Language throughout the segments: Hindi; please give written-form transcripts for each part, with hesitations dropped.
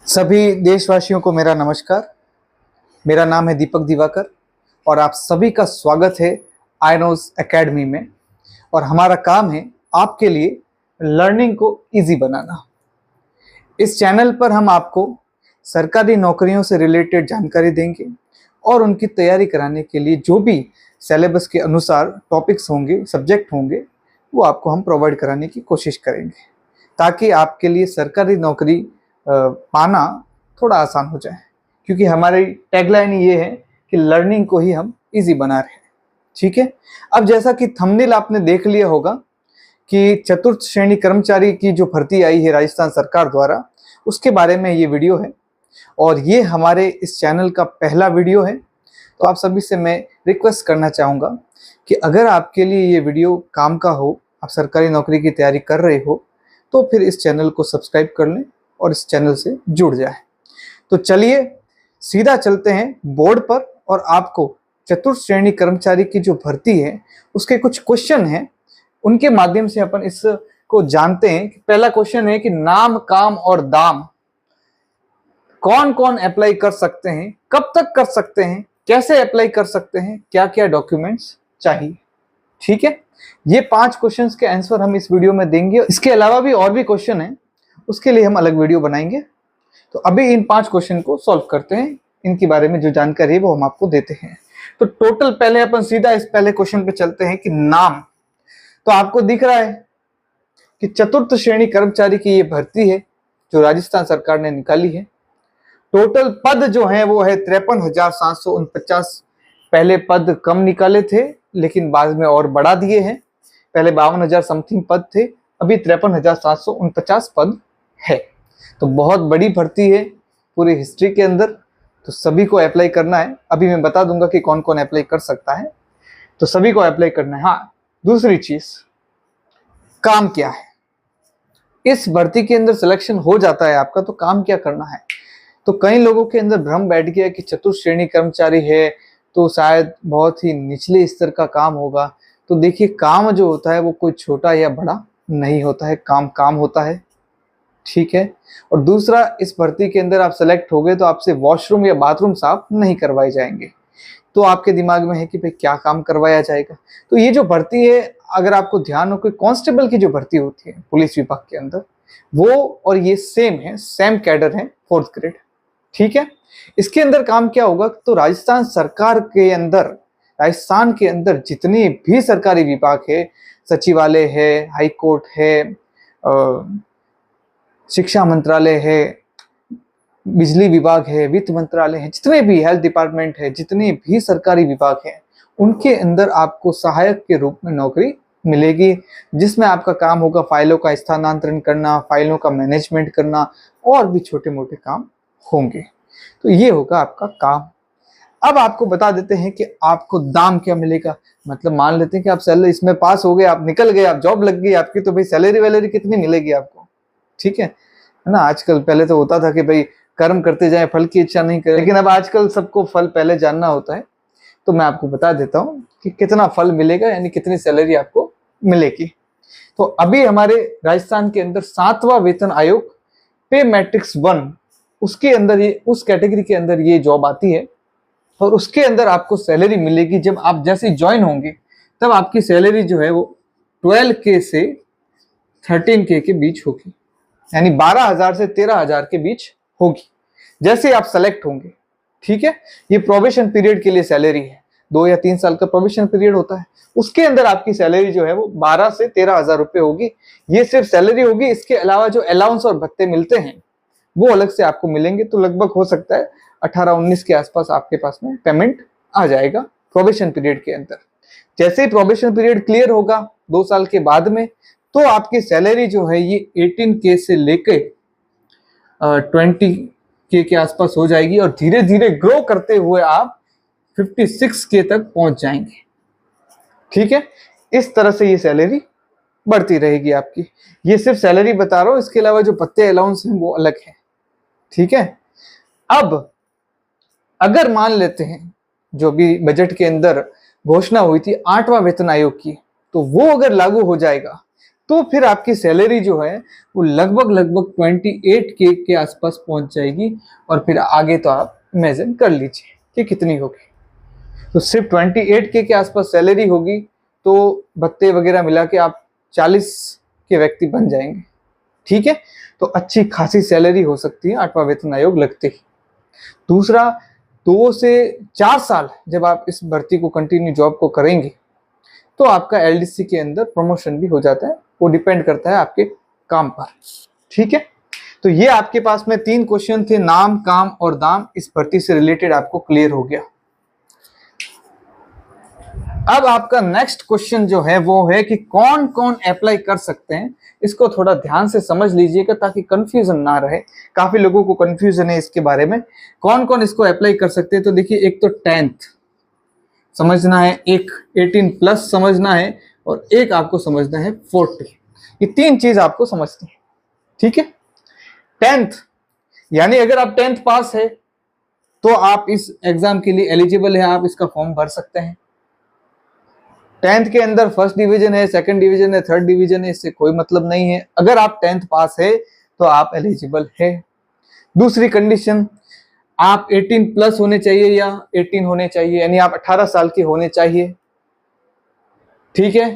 सभी देशवासियों को मेरा नमस्कार। मेरा नाम है दीपक दिवाकर और आप सभी का स्वागत है आयनोज एकेडमी में। और हमारा काम है आपके लिए लर्निंग को इजी बनाना। इस चैनल पर हम आपको सरकारी नौकरियों से रिलेटेड जानकारी देंगे और उनकी तैयारी कराने के लिए जो भी सिलेबस के अनुसार टॉपिक्स होंगे, सब्जेक्ट होंगे, वो आपको हम प्रोवाइड कराने की कोशिश करेंगे ताकि आपके लिए सरकारी नौकरी पाना थोड़ा आसान हो जाए। क्योंकि हमारी टैगलाइन ये है कि लर्निंग को ही हम इजी बना रहे हैं। ठीक है, अब जैसा कि थंबनेल आपने देख लिया होगा कि चतुर्थ श्रेणी कर्मचारी की जो भर्ती आई है राजस्थान सरकार द्वारा, उसके बारे में ये वीडियो है और ये हमारे इस चैनल का पहला वीडियो है। तो आप सभी से मैं रिक्वेस्ट करना चाहूँगा कि अगर आपके लिए ये वीडियो काम का हो, आप सरकारी नौकरी की तैयारी कर रहे हो, तो फिर इस चैनल को सब्सक्राइब कर लें और इस चैनल से जुड़ जाए। तो चलिए सीधा चलते हैं बोर्ड पर और आपको चतुर्थ श्रेणी कर्मचारी की जो भर्ती है उसके कुछ क्वेश्चन हैं, उनके माध्यम से अपन इसको जानते हैं। पहला क्वेश्चन है कि नाम, काम और दाम कौन कौन अप्लाई कर सकते हैं, कब तक कर सकते हैं, कैसे अप्लाई कर सकते हैं, क्या क्या डॉक्यूमेंट्स चाहिए। ठीक है, ये 5 क्वेश्चंस के आंसर हम इस वीडियो में देंगे। इसके अलावा भी और भी क्वेश्चन हैं, उसके लिए हम अलग वीडियो बनाएंगे। तो अभी इन 5 क्वेश्चन को सॉल्व करते हैं, इनके बारे में जो जानकारी है वो हम आपको देते हैं। तो टोटल पहले अपन सीधा इस पहले क्वेश्चन पे चलते हैं कि नाम। तो आपको दिख रहा है कि चतुर्थ श्रेणी कर्मचारी की ये भर्ती है जो राजस्थान सरकार ने निकाली है। टोटल पद जो है वो है 53,749। पहले पद कम निकाले थे लेकिन बाद में और बढ़ा दिए हैं। पहले 52,000 समथिंग पद थे, अभी 53,749 पद है। तो बहुत बड़ी भर्ती है पूरी हिस्ट्री के अंदर, तो सभी को अप्लाई करना है। अभी मैं बता दूंगा कि कौन कौन अप्लाई कर सकता है, तो सभी को अप्लाई करना है। हाँ, दूसरी चीज, काम क्या है। इस भर्ती के अंदर सिलेक्शन हो जाता है आपका, तो काम क्या करना है। तो कई लोगों के अंदर भ्रम बैठ गया कि चतुर्थ श्रेणी कर्मचारी है तो शायद बहुत ही निचले स्तर का काम होगा। तो देखिए, काम जो होता है वो कोई छोटा या बड़ा नहीं होता है, काम काम होता है। ठीक है, और दूसरा, इस भर्ती के अंदर आप सेलेक्ट हो गए तो आपसे वॉशरूम या बाथरूम साफ नहीं करवाए जाएंगे। तो आपके दिमाग में है कि भाई क्या काम करवाया जाएगा। तो ये जो भर्ती है, अगर आपको ध्यान हो, कोई कांस्टेबल की जो भर्ती होती है पुलिस विभाग के अंदर, वो और ये सेम है, सेम कैडर है, 4th ग्रेड। ठीक है, इसके अंदर काम क्या होगा, तो राजस्थान सरकार के अंदर, राजस्थान के अंदर जितने भी सरकारी विभाग है, सचिवालय है, हाई कोर्ट है, शिक्षा मंत्रालय है, बिजली विभाग है, वित्त मंत्रालय है, जितने भी हेल्थ डिपार्टमेंट है, जितने भी सरकारी विभाग हैं, उनके अंदर आपको सहायक के रूप में नौकरी मिलेगी, जिसमें आपका काम होगा फाइलों का स्थानांतरण करना, फाइलों का मैनेजमेंट करना और भी छोटे मोटे काम होंगे। तो ये होगा आपका काम। अब आपको बता देते हैं कि आपको दाम क्या मिलेगा। मतलब मान लेते हैं कि आप सैलरी इसमें पास हो गए, आप निकल गए, आप जॉब लग गई आपकी, तो भाई सैलरी वैलरी कितनी मिलेगी आपको। ठीक है ना। आजकल, पहले तो होता था कि भाई कर्म करते जाए, फल की इच्छा नहीं करे, लेकिन अब आजकल सबको फल पहले जानना होता है। तो मैं आपको बता देता हूँ कि कितना फल मिलेगा, यानी कितनी सैलरी आपको मिलेगी। तो अभी हमारे राजस्थान के अंदर 7वां वेतन आयोग पे मैट्रिक्स 1, उसके अंदर ये, उस कैटेगरी के अंदर ये जॉब आती है और उसके अंदर आपको सैलरी मिलेगी। जब आप जैसे ज्वाइन होंगे तब आपकी सैलरी जो है वो 12K से 13K के बीच होगी, यानी 12,000 से 13,000 के बीच होगी जैसे आप सेलेक्ट होंगे। ठीक है, ये प्रोबेशन पीरियड के लिए सैलरी है, 2 या 3 साल का प्रोबेशन पीरियड होता है। उसके अंदर आपकी सैलरी जो है वो 12 से 13,000 रुपए होगी। ये सिर्फ सैलरी होगी, इसके अलावा जो अलाउंस और भत्ते मिलते हैं वो अलग से आपको मिलेंगे। तो लगभग हो सकता है 18-19 के आसपास आपके पास में पेमेंट आ जाएगा प्रोबेशन पीरियड के अंदर। जैसे ही प्रोबेशन पीरियड क्लियर होगा 2 साल के बाद में, तो आपकी सैलरी जो है ये 18K से लेके 20K के आसपास हो जाएगी और धीरे धीरे ग्रो करते हुए आप 56K तक पहुंच जाएंगे। ठीक है, इस तरह से ये सैलरी बढ़ती रहेगी आपकी। ये सिर्फ सैलरी बता रहा हूं, इसके अलावा जो भत्ते अलाउंस हैं वो अलग है। ठीक है, अब अगर मान लेते हैं जो भी बजट के अंदर घोषणा हुई थी 8वां वेतन आयोग की, तो वो अगर लागू हो जाएगा तो फिर आपकी सैलरी जो है वो लगभग 28K के आसपास पहुंच जाएगी। और फिर आगे तो आप इमेजिन कर लीजिए कि कितनी होगी। तो सिर्फ 28K के आसपास सैलरी होगी तो भत्ते वगैरह मिला के आप 40 के व्यक्ति बन जाएंगे। ठीक है, तो अच्छी खासी सैलरी हो सकती है 8वां वेतन आयोग लगते ही। दूसरा, 2 से 4 साल जब आप इस भर्ती को कंटिन्यू जॉब को करेंगे तो आपका LDC के अंदर प्रमोशन भी हो जाता है। वो डिपेंड करता है आपके काम पर। ठीक है, तो ये आपके पास में 3 क्वेश्चन थे, नाम, काम और दाम, इस भर्ती से रिलेटेड आपको क्लियर हो गया। अब आपका नेक्स्ट क्वेश्चन जो है वो है कि कौन कौन अप्लाई कर सकते हैं। इसको थोड़ा ध्यान से समझ लीजिएगा ताकि कंफ्यूजन ना रहे। काफी लोगों को कंफ्यूजन है इसके बारे में, कौन कौन इसको अप्लाई कर सकते हैं। तो देखिए, एक तो 10th समझना है, एक 18+ समझना है और एक आपको समझना है 40। ये 3 चीज आपको समझनी है। ठीक है, 10th यानी अगर आप 10th पास है तो आप इस एग्जाम के लिए एलिजिबल है, आप इसका फॉर्म भर सकते हैं। 10th के अंदर फर्स्ट डिवीजन है, सेकंड डिवीजन है, थर्ड डिवीजन है, इससे कोई मतलब नहीं है। अगर आप 10th पास है तो आप एलिजिबल है। दूसरी कंडीशन, आप 18+ होने चाहिए या 18 होने चाहिए, यानी आप 18 साल के होने चाहिए। ठीक है।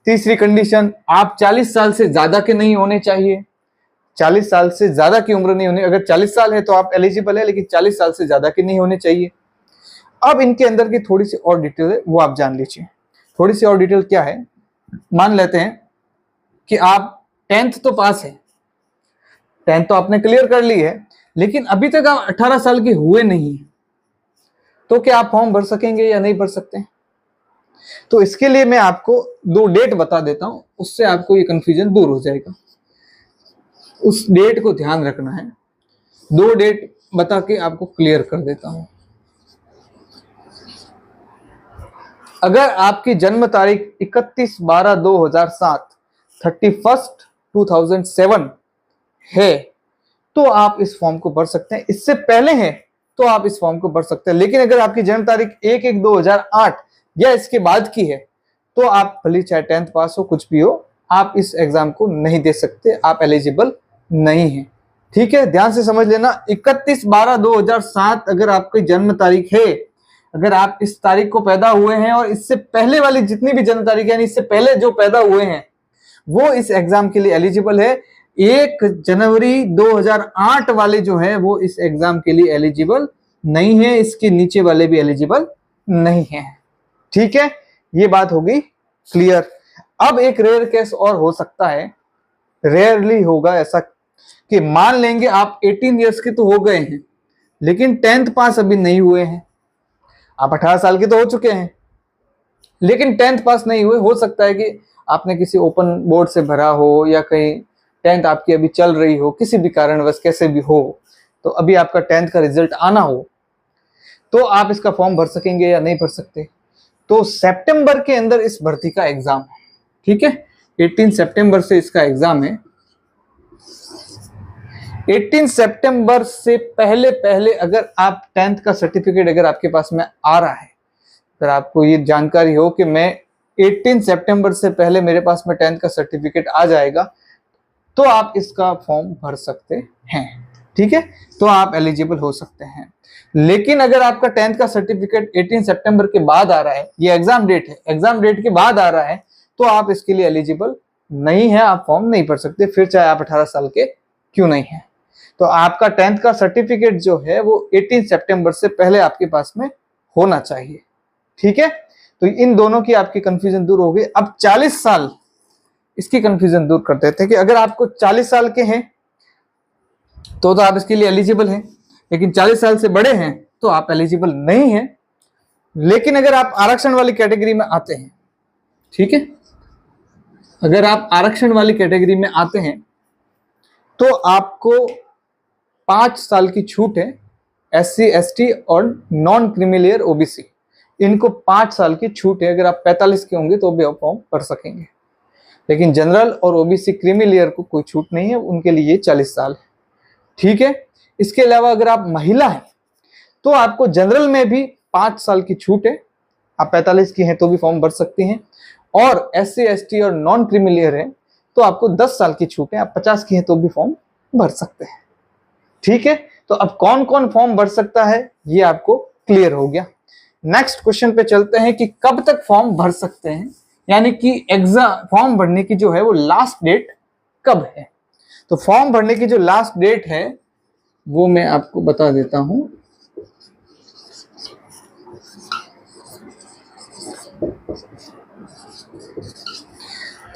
तीसरी कंडीशन, आप 40 साल से ज्यादा के नहीं होने चाहिए। 40 साल से ज्यादा की उम्र नहीं होनी। अगर 40 साल है तो आप एलिजिबल है, लेकिन 40 साल से ज्यादा के नहीं होने चाहिए। अब इनके अंदर की थोड़ी सी और डिटेल है, वो आप जान लीजिए। थोड़ी सी और डिटेल क्या है, मान लेते हैं कि आप 10th तो पास है, 10th तो आपने क्लियर कर ली है, लेकिन अभी तक आप 18 साल के हुए नहीं, तो क्या आप फॉर्म भर सकेंगे या नहीं भर सकते? तो इसके लिए मैं आपको 2 डेट बता देता हूं, उससे आपको ये कंफ्यूजन दूर हो जाएगा। उस डेट को ध्यान रखना है। 2 डेट बता के आपको क्लियर कर देता हूं। अगर आपकी जन्म तारीख 31/12/2007 31/2007 है तो आप इस फॉर्म को भर सकते हैं। इससे पहले है तो आप इस फॉर्म को भर सकते हैं। लेकिन अगर आपकी जन्म तारीख 1/1/2008 या इसके बाद की है तो आप भले चाहे 10th पास हो, कुछ भी हो, आप इस एग्जाम को नहीं दे सकते, आप एलिजिबल नहीं है। ठीक है, ध्यान से समझ लेना। 31/12/2007 अगर आपकी जन्म तारीख है, अगर आप इस तारीख को पैदा हुए हैं और इससे पहले वाली जितनी भी जन्म तारीख है, यानी इससे पहले जो पैदा हुए हैं, वो इस एग्जाम के लिए एलिजिबल है। 1 जनवरी 2008 वाले जो है वो इस एग्जाम के लिए एलिजिबल नहीं है, इसके नीचे वाले भी एलिजिबल नहीं है। ठीक है, ये बात होगी क्लियर। अब एक रेयर केस और हो सकता है, रेयरली होगा ऐसा, कि मान लेंगे आप 18 ईयर्स के तो हो गए हैं लेकिन 10th पास अभी नहीं हुए हैं। आप 18 साल के तो हो चुके हैं लेकिन 10th पास नहीं हुए। हो सकता है कि आपने किसी ओपन बोर्ड से भरा हो या कहीं 10th आपकी अभी चल रही हो, किसी भी कारणवश कैसे भी हो, तो अभी आपका 10th का रिजल्ट आना हो, तो आप इसका फॉर्म भर सकेंगे या नहीं भर सकते। तो सितंबर के अंदर इस भर्ती का एग्जाम है। ठीक है, 18 सितंबर से इसका एग्जाम है। 18 सितंबर से पहले पहले अगर आप 10th का सर्टिफिकेट अगर आपके पास में आ रहा है, अगर आपको ये जानकारी हो कि मैं 18 सितंबर से पहले मेरे पास में 10th का सर्टिफिकेट आ जाएगा, तो आप इसका फॉर्म भर सकते हैं। ठीक है, तो आप एलिजिबल हो सकते हैं। लेकिन अगर आपका 10th का सर्टिफिकेट 18 सितंबर के बाद आ रहा है, ये एग्जाम डेट है, एग्जाम डेट के बाद आ रहा है, तो आप इसके लिए एलिजिबल नहीं है, आप फॉर्म नहीं भर सकते, फिर चाहे आप 18 साल के क्यों नहीं है। तो आपका 10th का सर्टिफिकेट जो है वो 18 सितंबर से पहले आपके पास में होना चाहिए। ठीक है, तो इन दोनों की आपकी कंफ्यूजन दूर हो गई। अब 40 साल, इसकी कंफ्यूजन दूर कर देते हैं कि अगर आपको 40 साल के हैं तो आप इसके लिए एलिजिबल हैं, लेकिन 40 साल से बड़े हैं तो आप एलिजिबल नहीं हैं। लेकिन अगर आप आरक्षण वाली कैटेगरी में आते हैं, ठीक है, अगर आप आरक्षण वाली कैटेगरी में आते हैं तो आपको 5 साल की छूट है। SC ST और नॉन क्रीमी OBC, इनको 5 साल की छूट है। अगर आप 45 के होंगे तो भी आप फॉर्म भर सकेंगे, लेकिन जनरल और OBC क्रीमी लेयर को कोई छूट नहीं है, उनके लिए 40 साल है। ठीक है, इसके अलावा अगर आप महिला हैं तो आपको जनरल में भी 5 साल की छूट है, आप 45 की हैं तो भी फॉर्म भर सकती हैं। और SC ST और नॉन क्रीमी लेयर है तो आपको 10 साल की छूट है, आप 50 की हैं तो भी फॉर्म भर सकते हैं। ठीक है, तो अब कौन कौन फॉर्म भर सकता है ये आपको क्लियर हो गया। नेक्स्ट क्वेश्चन पे चलते हैं कि कब तक फॉर्म भर सकते हैं, यानी कि एग्जाम फॉर्म भरने की जो है वो लास्ट डेट कब है। तो फॉर्म भरने की जो लास्ट डेट है वो मैं आपको बता देता हूं।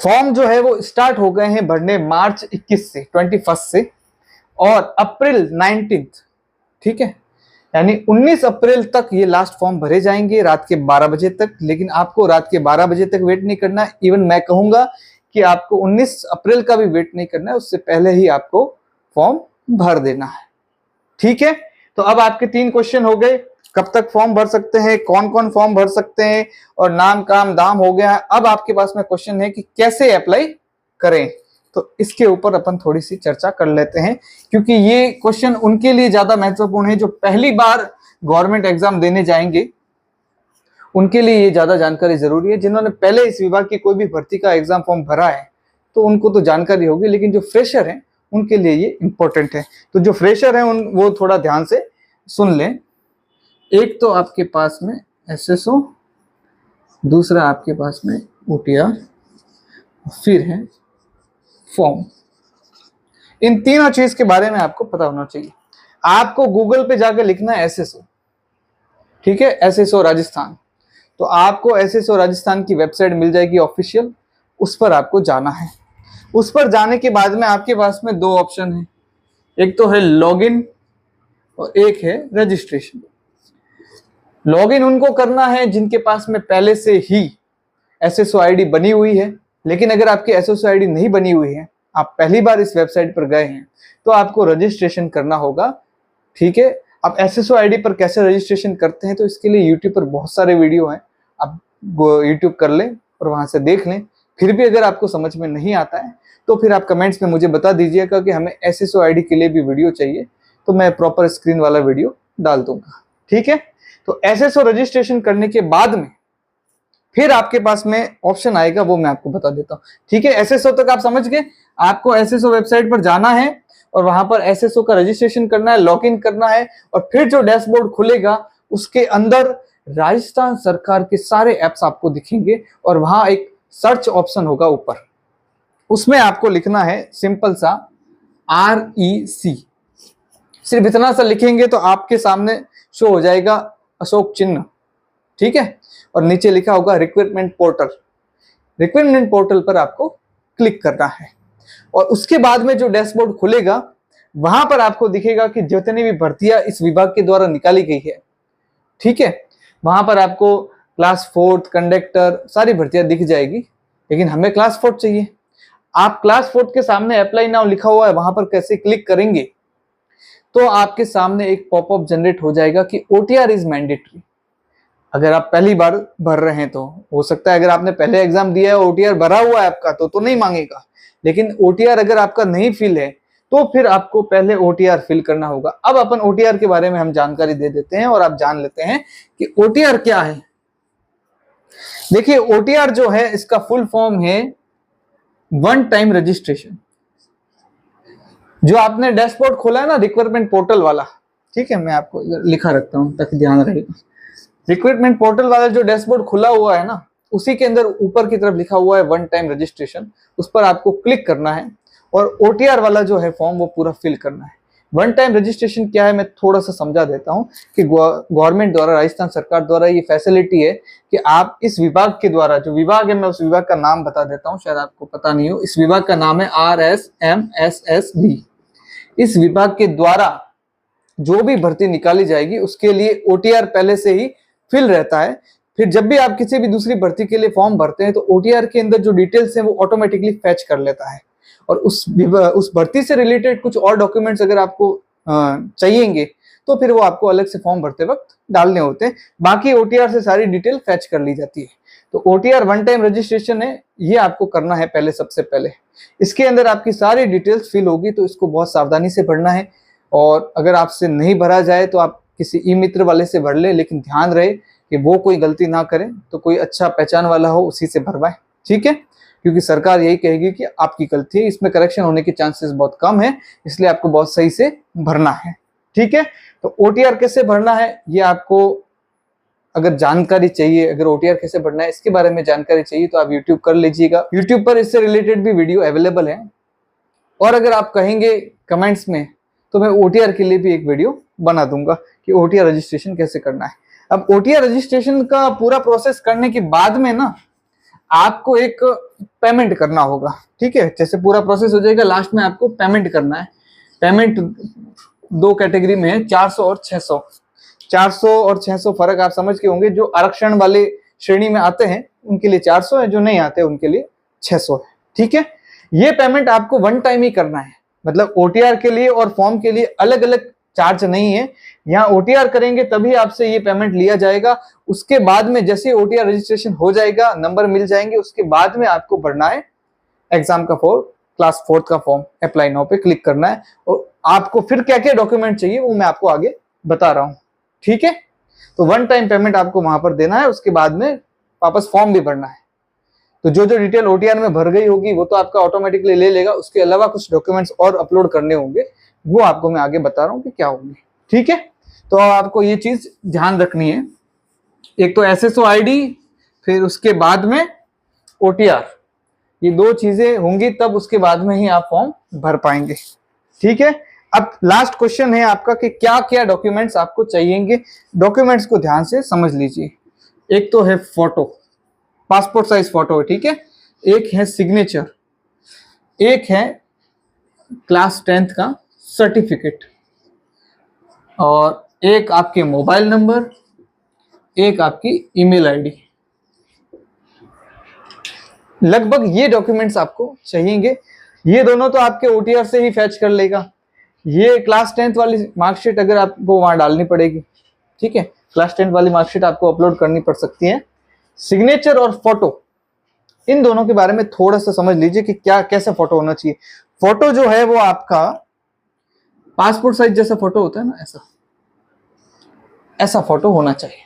फॉर्म जो है वो स्टार्ट हो गए हैं भरने मार्च 21 से 21 से और अप्रैल 19, ठीक है, यानी 19 अप्रैल तक ये लास्ट फॉर्म भरे जाएंगे रात के 12 बजे तक। लेकिन आपको रात के 12 बजे तक वेट नहीं करना, इवन मैं कहूंगा कि आपको 19 अप्रैल का भी वेट नहीं करना है, उससे पहले ही आपको फॉर्म भर देना है। ठीक है, तो अब आपके 3 क्वेश्चन हो गए, कब तक फॉर्म भर सकते हैं, कौन कौन फॉर्म भर सकते हैं, और नाम काम दाम हो गया। अब आपके पास में क्वेश्चन है कि कैसे अप्लाई करें, तो इसके ऊपर अपन थोड़ी सी चर्चा कर लेते हैं, क्योंकि ये क्वेश्चन उनके लिए ज्यादा महत्वपूर्ण है जो पहली बार गवर्नमेंट एग्जाम देने जाएंगे, उनके लिए ये ज्यादा जानकारी जरूरी है। जिन्होंने पहले इस विभाग की कोई भी भर्ती का एग्जाम फॉर्म भरा है तो उनको तो जानकारी होगी, लेकिन जो फ्रेशर हैं उनके लिए ये इंपॉर्टेंट है। तो जो फ्रेशर हैं वो थोड़ा ध्यान से सुन लें। एक तो आपके पास में एसएसओ, दूसरा आपके पास में ओटीआर, फिर है फॉर्म। इन तीनों चीज के बारे में आपको पता होना चाहिए। आपको गूगल पे जाकर लिखना है एसएसओ, ठीक है, एसएसओ राजस्थान। तो आपको एसएसओ राजस्थान की वेबसाइट मिल जाएगी ऑफिशियल, उस पर आपको जाना है। उस पर जाने के बाद में आपके पास में 2 ऑप्शन है, एक तो है लॉगिन और एक है रजिस्ट्रेशन। लॉगिन उनको करना है जिनके पास में पहले से ही एसएसओ आईडी बनी हुई है। लेकिन अगर आपकी एसएसओ आईडी नहीं बनी हुई है, आप पहली बार इस वेबसाइट पर गए हैं, तो आपको रजिस्ट्रेशन करना होगा। ठीक है, आप एसएसओ आईडी पर कैसे रजिस्ट्रेशन करते हैं तो इसके लिए यूट्यूब पर बहुत सारे वीडियो हैं, आप यूट्यूब कर लें और वहां से देख लें। फिर भी अगर आपको समझ में नहीं आता है तो फिर आप कमेंट्स में मुझे बता दीजिएगा कि हमें एसएसओ आईडी के लिए भी वीडियो चाहिए, तो मैं प्रॉपर स्क्रीन वाला वीडियो डाल दूंगा। ठीक है, तो एसएसओ रजिस्ट्रेशन करने के बाद में फिर आपके पास में ऑप्शन आएगा, वो मैं आपको बता देता हूँ। ठीक है, एसएसओ तक आप समझ गए। आपको एसएसओ वेबसाइट पर जाना है और वहां पर एसएसओ का रजिस्ट्रेशन करना है, लॉग इन करना है, और फिर जो डैशबोर्ड खुलेगा उसके अंदर राजस्थान सरकार के सारे एप्स आपको दिखेंगे और वहां एक सर्च ऑप्शन होगा ऊपर, उसमें आपको लिखना है सिंपल सा REC। सिर्फ इतना सा लिखेंगे तो आपके सामने शो हो जाएगा अशोक चिन्ह, ठीक है, और नीचे लिखा होगा रिक्रूटमेंट पोर्टल। रिक्रूटमेंट पोर्टल पर आपको क्लिक करना है और उसके बाद में जो डैशबोर्ड खुलेगा वहां पर आपको दिखेगा कि जितनी भी भर्तियां इस विभाग के द्वारा निकाली गई है, ठीक है, वहां पर आपको क्लास 4 कंडक्टर सारी भर्तियां दिख जाएगी। लेकिन हमें क्लास 4 चाहिए। आप क्लास 4 के सामने अप्लाई नाउ लिखा हुआ है, वहां पर कैसे क्लिक करेंगे तो आपके सामने एक पॉपअप जनरेट हो जाएगा कि ओटीआर इज मैंडेटरी। अगर आप पहली बार भर रहे हैं तो हो सकता है, अगर आपने पहले एग्जाम दिया है ओटीआर भरा हुआ है आपका तो नहीं मांगेगा। लेकिन ओटीआर अगर आपका नहीं फिल है तो फिर आपको पहले ओटीआर फिल करना होगा। अब अपन ओटीआर के बारे में हम जानकारी दे देते हैं और आप जान लेते हैं कि ओटीआर क्या है। देखिए, ओटीआर जो है इसका फुल फॉर्म है वन टाइम रजिस्ट्रेशन। जो आपने डैशबोर्ड खोला है ना रिक्वायरमेंट पोर्टल वाला, ठीक है, मैं आपको लिखा रखता हूं ताकि ध्यान रहेगा। रिक्रूटमेंट पोर्टल वाला जो डैशबोर्ड खुला हुआ है ना, उसी के अंदर ऊपर की तरफ लिखा हुआ है वन टाइम रजिस्ट्रेशन, उस पर आपको क्लिक करना है और ओटीआर वाला जो है फॉर्म वो पूरा फिल करना है। वन टाइम रजिस्ट्रेशन क्या है मैं थोड़ा सा समझा देता हूं कि गवर्नमेंट द्वारा, राजस्थान सरकार द्वारा ये फैसिलिटी है कि आप इस विभाग के द्वारा, जो विभाग है मैं उस विभाग का नाम बता देता हूं, शायद आपको पता नहीं हो। इस विभाग का नाम है RSMSSB। इस विभाग के द्वारा जो भी भर्ती निकाली जाएगी उसके लिए ओटीआर पहले से ही फिल रहता है। फिर जब भी आप किसी भी दूसरी भर्ती के लिए फॉर्म भरते हैं तो ओटीआर के अंदर जो डिटेल्स हैं वो ऑटोमेटिकली फैच कर लेता है। और उस भर्ती से रिलेटेड कुछ और डॉक्यूमेंट्स अगर आपको चाहिएंगे तो फिर वो आपको अलग से फॉर्म भरते वक्त डालने होते हैं। बाकी ओटीआर से सारी डिटेल फैच कर ली जाती है। तो ओटीआर वन टाइम रजिस्ट्रेशन है, ये आपको करना है पहले, सबसे पहले। इसके अंदर आपकी सारी डिटेल्स फिल होगी, तो इसको बहुत सावधानी से भरना है। और अगर आपसे नहीं भरा जाए तो आप किसी ई मित्र वाले से भर ले, लेकिन ध्यान रहे कि वो कोई गलती ना करे, तो कोई अच्छा पहचान वाला हो उसी से भरवाए, ठीक है। क्योंकि सरकार यही कहेगी कि आपकी गलती है, इसमें करेक्शन होने के चांसेस बहुत कम है, इसलिए आपको बहुत सही से भरना है। ठीक है, तो OTR कैसे भरना है ये आपको अगर जानकारी चाहिए, अगर OTR कैसे भरना है इसके बारे में जानकारी चाहिए तो आप YouTube कर लीजिएगा। YouTube पर इससे रिलेटेड भी वीडियो अवेलेबल है, और अगर आप कहेंगे कमेंट्स में तो मैं OTR के लिए भी एक वीडियो बना दूंगा कि OTR रजिस्ट्रेशन कैसे करना है। अब OTR रजिस्ट्रेशन का पूरा प्रोसेस करने के बाद में ना आपको एक पेमेंट करना होगा। ठीक है, जैसे पूरा प्रोसेस हो जाएगा लास्ट में आपको पेमेंट करना है। पेमेंट दो कैटेगरी में है, 400 और 600। 400 और 600 फर्क आप समझ के होंगे। जो आरक्षण वाले श्रेणी में आते हैं उनके लिए 400 है, जो नहीं आते उनके लिए 600 है। ठीक है, ये पेमेंट आपको वन टाइम ही करना है, मतलब OTR के लिए और फॉर्म के लिए अलग अलग चार्ज नहीं है। यहाँ OTR करेंगे तभी आपसे ये पेमेंट लिया जाएगा। उसके बाद में जैसे OTR रजिस्ट्रेशन हो जाएगा, नंबर मिल जाएंगे, उसके बाद में आपको भरना है एग्जाम का क्लास 4 का फॉर्म। अप्लाई नाउ पे क्लिक करना है, और आपको फिर क्या क्या डॉक्यूमेंट चाहिए वो मैं आपको आगे बता रहा हूँ। ठीक है, तो वन टाइम पेमेंट आपको वहां पर देना है, उसके बाद में वापस फॉर्म भी भरना है। तो जो जो डिटेल OTR में भर गई होगी वो तो आपका ऑटोमेटिकली ले लेगा, उसके अलावा कुछ डॉक्यूमेंट्स और अपलोड करने होंगे, वो आपको मैं आगे बता रहा हूँ कि क्या होंगे। ठीक है, तो आपको ये चीज ध्यान रखनी है, एक तो SSO ID, फिर उसके बाद में OTR, ये दो चीजें होंगी तब उसके बाद में ही आप फॉर्म भर पाएंगे। ठीक है, अब लास्ट क्वेश्चन है आपका कि क्या क्या डॉक्यूमेंट्स आपको चाहिएंगे। डॉक्यूमेंट्स को ध्यान से समझ लीजिए। एक तो है फोटो, पासपोर्ट साइज फोटो है। ठीक है, एक है सिग्नेचर, एक है क्लास 10th का सर्टिफिकेट, और एक आपके मोबाइल नंबर, एक आपकी ईमेल आईडी। लगभग ये डॉक्यूमेंट्स आपको चाहिएंगे। ये दोनों तो आपके OTR से ही फैच कर लेगा। ये क्लास 10th वाली मार्कशीट अगर आपको वहां डालनी पड़ेगी। ठीक है, क्लास 10th वाली मार्कशीट आपको अपलोड करनी पड़ सकती है। सिग्नेचर और फोटो, इन दोनों के बारे में थोड़ा सा समझ लीजिए कि क्या कैसा फोटो होना चाहिए। फोटो जो है वो आपका पासपोर्ट साइज जैसा फोटो होता है ना, ऐसा फोटो होना चाहिए।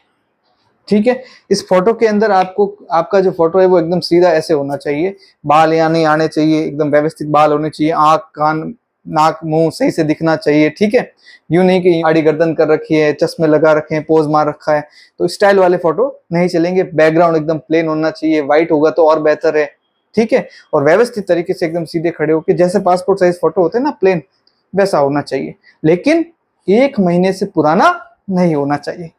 ठीक है, इस फोटो के अंदर आपको आपका जो फोटो है वो एकदम सीधा ऐसे होना चाहिए, बाल यहाँ नहीं आने चाहिए, एकदम व्यवस्थित बाल होने चाहिए, आंख कान नाक मुंह सही से दिखना चाहिए। ठीक है, यूं नहीं कि आड़ी गर्दन कर रखी है, चश्मे लगा रखे हैं, पोज मार रखा है, तो स्टाइल वाले फोटो नहीं चलेंगे। बैकग्राउंड एकदम प्लेन होना चाहिए, व्हाइट होगा तो और बेहतर है। ठीक है, और व्यवस्थित तरीके से एकदम सीधे खड़े होकर, जैसे पासपोर्ट साइज फोटो होते हैं ना प्लेन, वैसा होना चाहिए, लेकिन 1 महीने से पुराना नहीं होना चाहिए।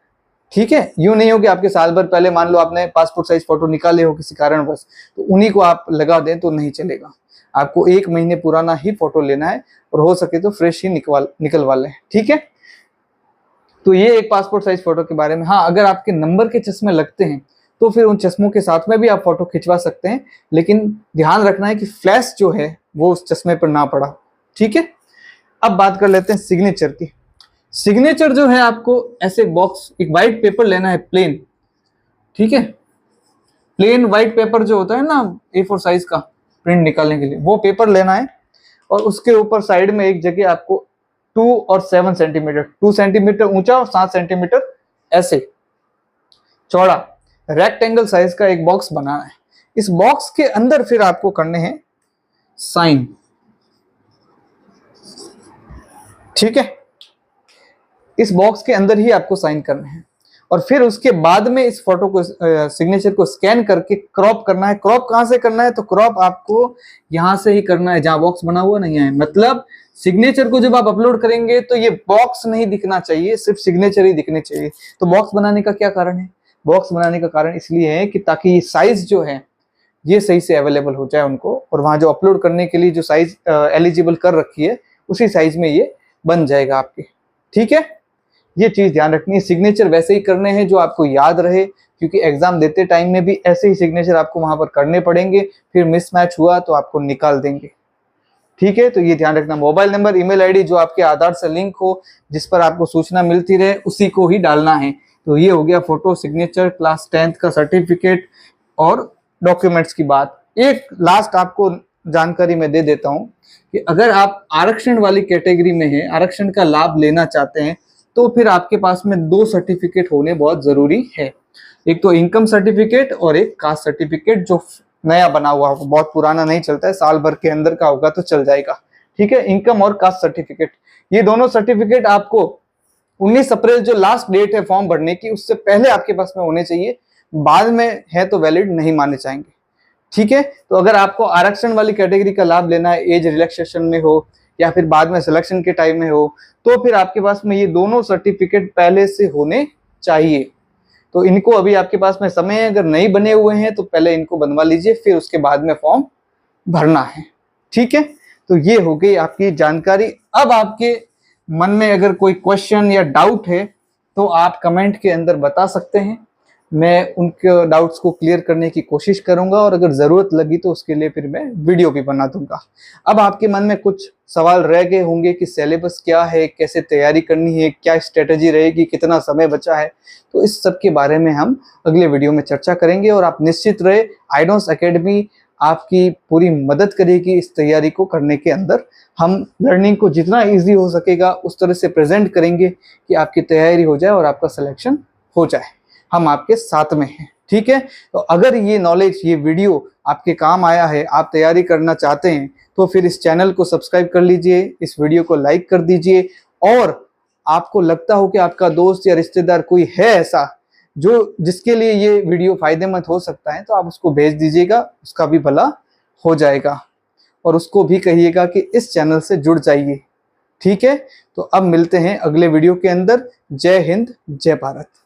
ठीक है, यूं नहीं हो कि आपके साल भर पहले मान लो आपने पासपोर्ट साइज फोटो निकाले हो किसी कारणवश, तो उन्हीं को आप लगा दें तो नहीं चलेगा। आपको 1 महीने पुराना ही फोटो लेना है, और हो सके तो फ्रेश ही निकलवा लें। ठीक है, तो ये एक पासपोर्ट साइज फोटो के बारे में। हाँ, अगर आपके नंबर के चश्मे लगते हैं तो फिर उन चश्मों के साथ में भी आप फोटो खिंचवा सकते हैं, लेकिन ध्यान रखना है कि फ्लैश जो है वो उस चश्मे पर ना पड़ा। ठीक है, अब बात कर लेते हैं सिग्नेचर की। सिग्नेचर जो है आपको ऐसे बॉक्स, एक व्हाइट पेपर लेना है प्लेन। ठीक है, प्लेन व्हाइट पेपर जो होता है ना A4 साइज का प्रिंट निकालने के लिए, वो पेपर लेना है, और उसके ऊपर साइड में एक जगह आपको 2 और 7 सेंटीमीटर, 2 सेंटीमीटर ऊंचा और 7 सेंटीमीटर ऐसे चौड़ा रेक्टेंगल साइज का एक बॉक्स बनाना है। इस बॉक्स के अंदर फिर आपको करने हैं साइन। ठीक है, इस बॉक्स के अंदर ही आपको साइन करने हैं, और फिर उसके बाद में इस फोटो को सिग्नेचर को स्कैन करके क्रॉप करना है। क्रॉप कहां से करना है? तो क्रॉप आपको यहां से ही करना है जहां बॉक्स बना हुआ नहीं है। मतलब सिग्नेचर को जब आप अपलोड करेंगे तो ये बॉक्स नहीं दिखना चाहिए, सिर्फ सिग्नेचर ही दिखने चाहिए। तो बॉक्स बनाने का क्या कारण है? बॉक्स बनाने का कारण इसलिए है कि ताकि ये साइज जो है ये सही से अवेलेबल हो जाए उनको, और वहां जो अपलोड करने के लिए जो साइज एलिजिबल कर रखी है उसी साइज में ये बन जाएगा आपके। ठीक है, ये चीज ध्यान रखनी है। सिग्नेचर वैसे ही करने हैं जो आपको याद रहे, क्योंकि एग्जाम देते टाइम में भी ऐसे ही सिग्नेचर आपको वहां पर करने पड़ेंगे, फिर मिसमैच हुआ तो आपको निकाल देंगे। ठीक है, तो ये ध्यान रखना। मोबाइल नंबर, ईमेल आईडी जो आपके आधार से लिंक हो, जिस पर आपको सूचना मिलती रहे, उसी को ही डालना है। तो ये हो गया फोटो, सिग्नेचर, क्लास 10th का सर्टिफिकेट और डॉक्यूमेंट्स की बात। एक लास्ट आपको जानकारी मैं दे देता हूं कि अगर आप आरक्षण वाली कैटेगरी में हैं, आरक्षण का लाभ लेना चाहते हैं, तो फिर आपके पास में 2 सर्टिफिकेट होने बहुत जरूरी है। एक तो इनकम सर्टिफिकेट और एक कास्ट सर्टिफिकेट, जो नया बना हुआ होगा, बहुत पुराना नहीं चलता है, साल भर के अंदर का होगा तो चल जाएगा। ठीक है, इनकम और कास्ट सर्टिफिकेट, ये दोनों सर्टिफिकेट आपको 19 अप्रैल जो लास्ट डेट है फॉर्म भरने की, उससे पहले आपके पास में होने चाहिए, बाद में है तो वैलिड नहीं माने जाएंगे। ठीक है, तो अगर आपको आरक्षण वाली कैटेगरी का लाभ लेना है, एज रिलैक्सेशन में हो या फिर बाद में सिलेक्शन के टाइम में हो, तो फिर आपके पास में ये दोनों सर्टिफिकेट पहले से होने चाहिए। तो इनको अभी आपके पास में समय है, अगर नहीं बने हुए हैं तो पहले इनको बनवा लीजिए, फिर उसके बाद में फॉर्म भरना है। ठीक है, तो ये हो गई आपकी जानकारी। अब आपके मन में अगर कोई क्वेश्चन या डाउट है तो आप कमेंट के अंदर बता सकते हैं, मैं उनके डाउट्स को क्लियर करने की कोशिश करूंगा, और अगर ज़रूरत लगी तो उसके लिए फिर मैं वीडियो भी बना दूंगा। अब आपके मन में कुछ सवाल रह गए होंगे कि सिलेबस क्या है, कैसे तैयारी करनी है, क्या स्ट्रेटजी रहेगी, कितना समय बचा है, तो इस सब के बारे में हम अगले वीडियो में चर्चा करेंगे। और आप निश्चित रहे, आइनोस एकेडमी आपकी पूरी मदद करेगी इस तैयारी को करने के अंदर। हम लर्निंग को जितना ईजी हो सकेगा उस तरह से प्रेजेंट करेंगे कि आपकी तैयारी हो जाए और आपका सिलेक्शन हो जाए। हम आपके साथ में हैं। ठीक है, तो अगर ये नॉलेज, ये वीडियो आपके काम आया है, आप तैयारी करना चाहते हैं, तो फिर इस चैनल को सब्सक्राइब कर लीजिए, इस वीडियो को लाइक कर दीजिए, और आपको लगता हो कि आपका दोस्त या रिश्तेदार कोई है ऐसा जो जिसके लिए ये वीडियो फायदेमंद हो सकता है, तो आप उसको भेज दीजिएगा, उसका भी भला हो जाएगा। और उसको भी कहिएगा कि इस चैनल से जुड़ जाइए। ठीक है, तो अब मिलते हैं अगले वीडियो के अंदर। जय हिंद, जय भारत।